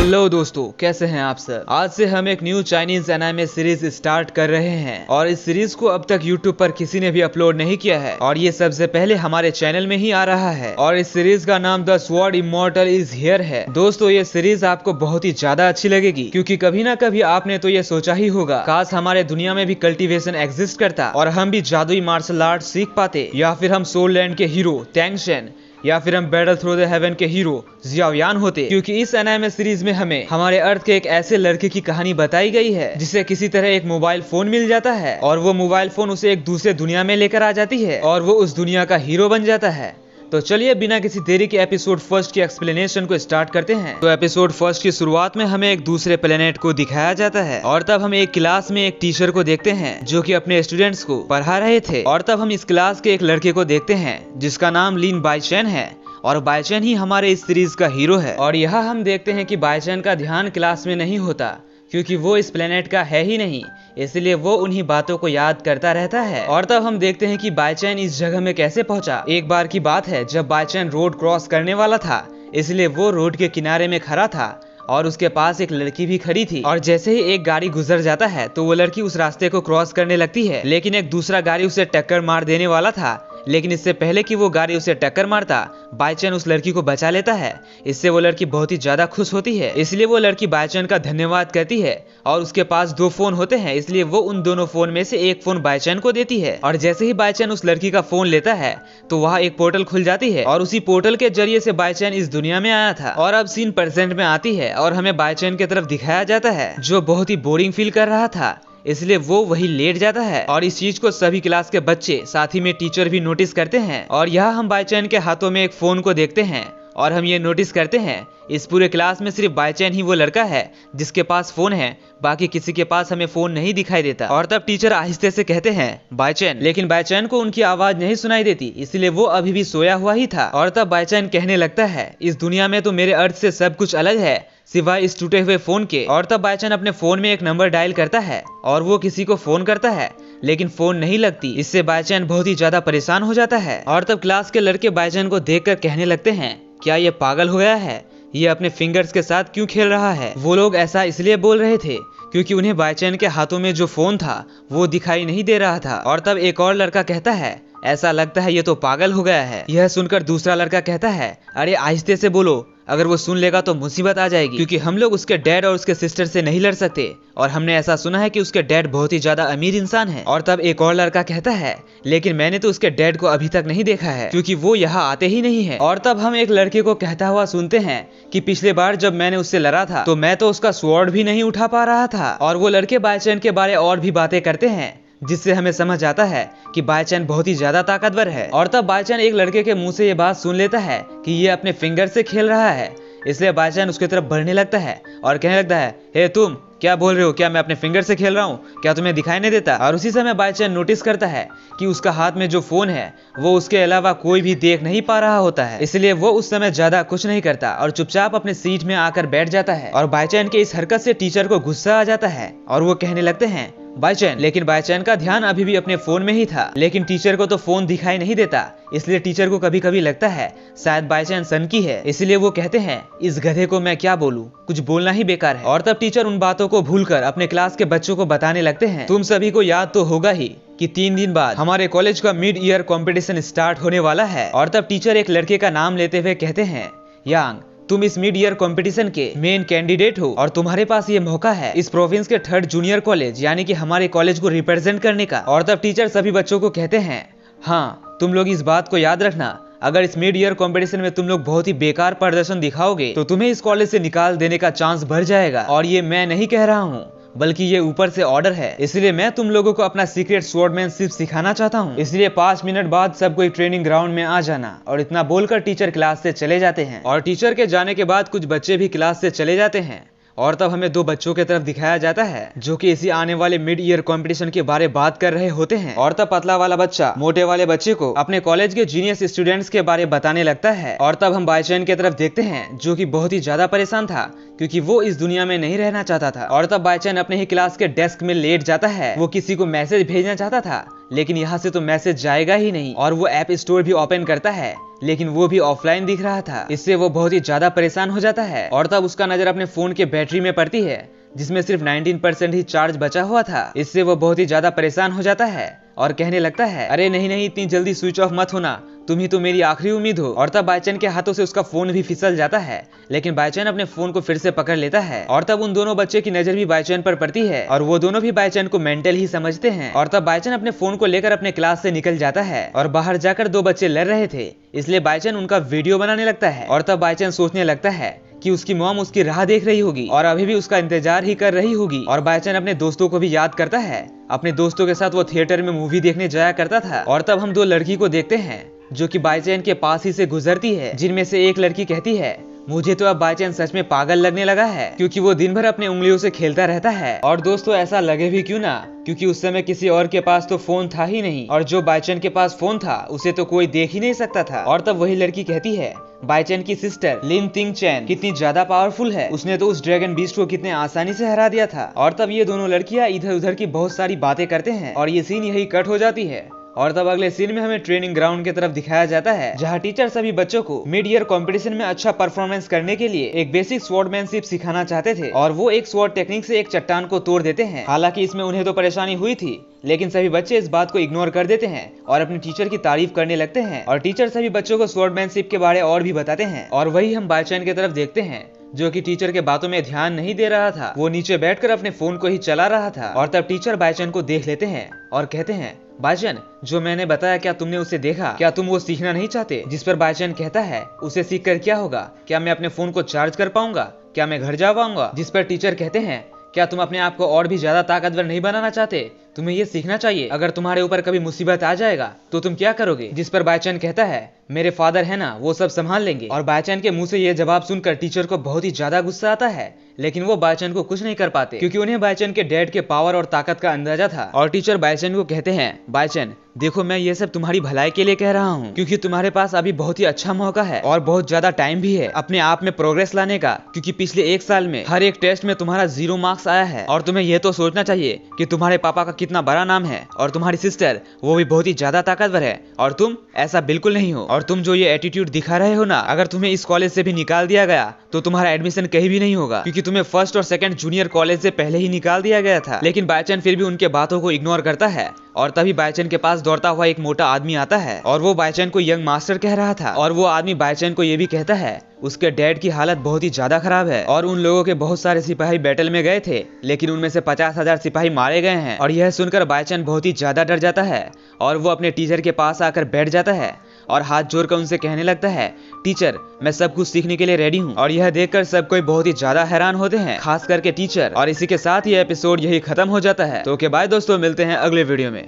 Hello दोस्तों, कैसे हैं आप सब। आज से हम एक new Chinese anime series start कर रहे हैं और इस सीरीज को अब तक यूट्यूब पर किसी ने भी अपलोड नहीं किया है और ये सबसे पहले हमारे चैनल में ही आ रहा है और इस सीरीज का नाम the sword immortal is here है। दोस्तों, ये सीरीज आपको बहुत ही ज्यादा अच्छी लगेगी क्योंकि कभी ना कभी आपने तो ये सोचा ही होगा, काश हमारे दुनिया में भी कल्टीवेशन एग्जिस्ट करता और हम भी जादुई मार्शल आर्ट सीख पाते, या फिर हम सोल लैंड के हीरो टैंग शेन, या फिर हम बैटल थ्रू द हेवन के हीरो जियाओ यान होते। क्योंकि इस एनिमे सीरीज में हमें हमारे अर्थ के एक ऐसे लड़के की कहानी बताई गई है जिसे किसी तरह एक मोबाइल फोन मिल जाता है और वो मोबाइल फोन उसे एक दूसरे दुनिया में लेकर आ जाती है और वो उस दुनिया का हीरो बन जाता है। तो चलिए बिना किसी देरी के एपिसोड फर्स्ट की एक्सप्लेनेशन को स्टार्ट करते हैं। तो एपिसोड फर्स्ट की शुरुआत में हमें एक दूसरे प्लेनेट को दिखाया जाता है और तब हम एक क्लास में एक टीचर को देखते हैं जो कि अपने स्टूडेंट्स को पढ़ा रहे थे और तब हम इस क्लास के एक लड़के को देखते हैं जिसका नाम लिन बाइचेन है और बाइचेन ही हमारे इस सीरीज का हीरो है। और यहाँ हम देखते हैं कि बाइचेन का ध्यान क्लास में नहीं होता क्योंकि वो इस प्लेनेट का है ही नहीं, इसलिए वो उन्हीं बातों को याद करता रहता है। और तब हम देखते हैं कि बाइचेन इस जगह में कैसे पहुंचा। एक बार की बात है जब बाइचेन रोड क्रॉस करने वाला था, इसलिए वो रोड के किनारे में खड़ा था और उसके पास एक लड़की भी खड़ी थी और जैसे ही एक गाड़ी गुजर जाता है तो वो लड़की उस रास्ते को क्रॉस करने लगती है, लेकिन एक दूसरा गाड़ी उसे टक्कर मार देने वाला था। लेकिन इससे पहले कि वो गाड़ी उसे टक्कर मारता, बाइचेन उस लड़की को बचा लेता है। इससे वो लड़की बहुत ही ज्यादा खुश होती है, इसलिए वो लड़की बाइचेन का धन्यवाद करती है और उसके पास दो फोन होते हैं, इसलिए वो उन दोनों फोन में से एक फोन बाइचेन को देती है। और जैसे ही बाइचेन उस लड़की का फोन लेता है तो वहाँ एक पोर्टल खुल जाती है और उसी पोर्टल के जरिए से बाइचेन इस दुनिया में आया था। और अब सीन प्रेजेंट में आती है और हमें बाइचेन की तरफ दिखाया जाता है जो बहुत ही बोरिंग फील कर रहा था, इसलिए वो वही लेट जाता है। और इस चीज को सभी क्लास के बच्चे साथ ही में टीचर भी नोटिस करते हैं। और यहाँ हम बाइचेन के हाथों में एक फोन को देखते हैं और हम ये नोटिस करते हैं इस पूरे क्लास में सिर्फ बाइचेन ही वो लड़का है जिसके पास फोन है, बाकी किसी के पास हमें फोन नहीं दिखाई देता। और तब टीचर आहिस्ते से कहते हैं बाइचेन, लेकिन बाइचेन को उनकी आवाज नहीं सुनाई देती, इसलिए वो अभी भी सोया हुआ ही था। और तब बाइचेन कहने लगता है इस दुनिया में तो मेरे अर्थ से सब कुछ अलग है सिवाय इस टूटे हुए फोन के। और तब बाइचेन अपने फोन में एक नंबर डायल करता है और वो किसी को फोन करता है, लेकिन फोन नहीं लगती। इससे बाइचेन बहुत ही ज्यादा परेशान हो जाता है। और तब क्लास के लड़के बाइचेन को देखकर कहने लगते हैं क्या ये पागल हो गया है, ये अपने फिंगर्स के साथ क्यों खेल रहा है। वो लोग ऐसा इसलिए बोल रहे थे क्योंकि उन्हें बाइचेन के हाथों में जो फोन था वो दिखाई नहीं दे रहा था। और तब एक और लड़का कहता है ऐसा लगता है ये तो पागल हो गया है। यह सुनकर दूसरा लड़का कहता है अरे आहिस्ते से बोलो, अगर वो सुन लेगा तो मुसीबत आ जाएगी, क्योंकि हम लोग उसके डैड और उसके सिस्टर से नहीं लड़ सकते और हमने ऐसा सुना है कि उसके डैड बहुत ही ज्यादा अमीर इंसान है। और तब एक और लड़का कहता है लेकिन मैंने तो उसके डैड को अभी तक नहीं देखा है क्योंकि वो यहाँ आते ही नहीं है। और तब हम एक लड़के को कहता हुआ सुनते हैं कि पिछले बार जब मैंने उससे लड़ा था तो मैं तो उसका स्वॉर्ड भी नहीं उठा पा रहा था। और वो लड़के बाइचेन के बारे और भी बातें करते हैं जिससे हमें समझ आता है कि बाइचेन बहुत ही ज्यादा ताकतवर है। और तब बाइचेन एक लड़के के मुंह से ये बात सुन लेता है कि ये अपने फिंगर से खेल रहा है, इसलिए बाइचेन उसकी तरफ बढ़ने लगता है और कहने लगता है हे तुम क्या बोल रहे हो, क्या मैं अपने फिंगर से खेल रहा हूँ, क्या तुम्हें दिखाई नहीं देता। और उसी समय बाइचेन नोटिस करता है कि उसका हाथ में जो फोन है वो उसके अलावा कोई भी देख नहीं पा रहा होता है, इसलिए वो उस समय ज्यादा कुछ नहीं करता और चुपचाप अपने सीट में आकर बैठ जाता है। और बाइचेन के इस हरकत से टीचर को गुस्सा आ जाता है और वो कहने लगते हैं बाइचेन, लेकिन बाइचेन का ध्यान अभी भी अपने फोन में ही था, लेकिन टीचर को तो फोन दिखाई नहीं देता, इसलिए टीचर को कभी कभी लगता है शायद बाइचेन सनकी है, इसलिए वो कहते हैं इस गधे को मैं क्या बोलूं, कुछ बोलना ही बेकार है। और तब टीचर उन बातों को भूलकर अपने क्लास के बच्चों को बताने लगते हैं तुम सभी को याद तो होगा ही कि 3 दिन बाद हमारे कॉलेज का मिड ईयर कंपटीशन स्टार्ट होने वाला है। और तब टीचर एक लड़के का नाम लेते हुए कहते हैं यांग, तुम इस मिड ईयर कंपटीशन के मेन कैंडिडेट हो और तुम्हारे पास ये मौका है इस प्रोविंस के 3rd जूनियर कॉलेज यानी कि हमारे कॉलेज को रिप्रेजेंट करने का। और तब टीचर सभी बच्चों को कहते हैं हाँ तुम लोग इस बात को याद रखना, अगर इस मिड ईयर कंपटीशन में तुम लोग बहुत ही बेकार प्रदर्शन दिखाओगे तो तुम्हें इस कॉलेज से निकाल देने का चांस बढ़ जाएगा। और ये मैं नहीं कह रहा हूँ बल्कि ये ऊपर से ऑर्डर है, इसलिए मैं तुम लोगों को अपना सीक्रेट स्वॉर्डमैनशिप सिखाना चाहता हूँ, इसलिए 5 मिनट बाद सब कोई ट्रेनिंग ग्राउंड में आ जाना। और इतना बोलकर टीचर क्लास से चले जाते हैं। और टीचर के जाने के बाद कुछ बच्चे भी क्लास से चले जाते हैं और तब हमें 2 बच्चों की तरफ दिखाया जाता है जो कि इसी आने वाले मिड ईयर कंपटीशन के बारे बात कर रहे होते हैं। और तब पतला वाला बच्चा मोटे वाले बच्चे को अपने कॉलेज के जीनियस स्टूडेंट्स के बारे बताने लगता है। और तब हम बाइचेन की तरफ देखते हैं जो कि बहुत ही ज्यादा परेशान था क्योंकि वो इस दुनिया में नहीं रहना चाहता था। और तब बाइचेन अपने ही क्लास के डेस्क में लेट जाता है, वो किसी को मैसेज भेजना चाहता था लेकिन यहाँ से तो मैसेज जाएगा ही नहीं। और वो ऐप स्टोर भी ओपन करता है लेकिन वो भी ऑफलाइन दिख रहा था। इससे वो बहुत ही ज्यादा परेशान हो जाता है और तब उसका नजर अपने फोन के बैटरी में पड़ती है जिसमें सिर्फ 19% ही चार्ज बचा हुआ था। इससे वो बहुत ही ज्यादा परेशान हो जाता है और कहने लगता है, अरे नहीं नहीं, इतनी जल्दी स्विच ऑफ मत होना, तुम ही तो मेरी आखिरी उम्मीद हो। और तब बाईचैन के हाथों से उसका फोन भी फिसल जाता है, लेकिन बाईचैन अपने फोन को फिर से पकड़ लेता है। और तब उन दोनों बच्चे की नजर भी बाईचैन पर पड़ती है और वो दोनों भी बाईचैन को मेंटल ही समझते हैं। और तब बाईचैन अपने फोन को लेकर अपने क्लास से निकल जाता है और बाहर जाकर दो बच्चे लड़ रहे थे इसलिए बाईचैन उनका वीडियो बनाने लगता है। और तब बाईचैन सोचने लगता है कि उसकी मॉम उसकी राह देख रही होगी और अभी भी उसका इंतजार ही कर रही होगी। और बाईचैन अपने दोस्तों को भी याद करता है, अपने दोस्तों के साथ वो थिएटर में मूवी देखने जाया करता था। और तब हम दो लड़की को देखते हैं जो कि बाईचैन के पास ही से गुजरती है, जिनमें से एक लड़की कहती है, मुझे तो अब बाईचैन सच में पागल लगने लगा है क्योंकि वो दिन भर अपने उंगलियों से खेलता रहता है। और दोस्तों ऐसा लगे भी क्यों ना, क्योंकि उस समय किसी और के पास तो फोन था ही नहीं और जो बाईचैन के पास फोन था उसे तो कोई देख ही नहीं सकता था। और तब वही लड़की कहती है, बाईचैन की सिस्टर लिन तिंग चैन कितनी ज्यादा पावरफुल है, उसने तो उस ड्रैगन बीस्ट को कितने आसानी से हरा दिया था। और तब ये दोनों लड़कियां इधर उधर की बहुत सारी बातें करते हैं और ये सीन यही कट हो जाती है। और तब अगले सीन में हमें ट्रेनिंग ग्राउंड की तरफ दिखाया जाता है जहां टीचर सभी बच्चों को मिड ईयर कॉम्पिटिशन में अच्छा परफॉर्मेंस करने के लिए एक बेसिक स्वॉर्डमैनशिप सिखाना चाहते थे और वो एक स्वॉर्ड टेक्निक से एक चट्टान को तोड़ देते हैं। हालांकि इसमें उन्हें तो परेशानी हुई थी लेकिन सभी बच्चे इस बात को इग्नोर कर देते हैं और अपने टीचर की तारीफ करने लगते हैं और टीचर सभी बच्चों को स्वॉर्डमैनशिप के बारे और भी बताते हैं। और वही हम बाईचैन की तरफ देखते हैं जो कि टीचर के बातों में ध्यान नहीं दे रहा था, वो नीचे बैठकर अपने फोन को ही चला रहा था। और तब टीचर बाईचैन को देख लेते हैं और कहते हैं, बाईचैन जो मैंने बताया क्या तुमने उसे देखा, क्या तुम वो सीखना नहीं चाहते? जिस पर बाईचैन कहता है, उसे सीख कर क्या होगा, क्या मैं अपने फोन को चार्ज कर पाऊंगा, क्या मैं घर जा पाऊंगा? जिस पर टीचर कहते हैं, क्या तुम अपने आप को और भी ज्यादा ताकतवर नहीं बनाना चाहते, तुम्हें ये सीखना चाहिए, अगर तुम्हारे ऊपर कभी मुसीबत आ जाएगा तो तुम क्या करोगे? जिस पर बाईचैन कहता है, मेरे फादर है ना, वो सब संभाल लेंगे। और बाईचैन के मुंह से ये जवाब सुनकर टीचर को बहुत ही ज्यादा गुस्सा आता है लेकिन वो बाईचैन को कुछ नहीं कर पाते क्योंकि उन्हें बाईचैन के डैड के पावर और ताकत का अंदाजा था। और टीचर बाईचैन को कहते हैं, बाईचैन देखो मैं ये सब तुम्हारी भलाई के लिए कह रहा हूँ क्योंकि तुम्हारे पास अभी बहुत ही अच्छा मौका है और बहुत ज्यादा टाइम भी है अपने आप में प्रोग्रेस लाने का, क्योंकि पिछले एक साल में हर एक टेस्ट में तुम्हारा 0 मार्क्स आया है। और तुम्हें यह तो सोचना चाहिए कि तुम्हारे पापा का कितना बड़ा नाम है और तुम्हारी सिस्टर वो भी बहुत ही ज्यादा ताकतवर है और तुम ऐसा बिल्कुल नहीं हो। और तुम जो ये एटीट्यूड दिखा रहे हो ना, अगर तुम्हें इस कॉलेज से भी निकाल दिया गया तो तुम्हारा एडमिशन कहीं भी नहीं होगा क्योंकि तुम्हें फर्स्ट और सेकंड जूनियर कॉलेज से पहले ही निकाल दिया गया था। लेकिन बाईचैन फिर भी उनके बातों को इग्नोर करता है और तभी बाईचैन के पास दौड़ता हुआ एक मोटा आदमी आता है और वो बाईचैन को यंग मास्टर कह रहा था। और वो आदमी बाईचैन को ये भी कहता है उसके डैड की हालत बहुत ही ज्यादा खराब है और उन लोगों के बहुत सारे सिपाही बैटल में गए थे लेकिन उनमें से 50,000 सिपाही मारे गए हैं। और यह सुनकर बाईचैन बहुत ही ज्यादा डर जाता है और वो अपने टीचर के पास आकर बैठ जाता है और हाथ जोड़कर उनसे कहने लगता है, टीचर मैं सब कुछ सीखने के लिए रेडी हूँ। और यह देखकर सब कोई बहुत ही ज्यादा हैरान होते हैं, खास करके टीचर। और इसी के साथ ये एपिसोड यही खत्म हो जाता है। तो ओके बाय दोस्तों, मिलते हैं अगले वीडियो में।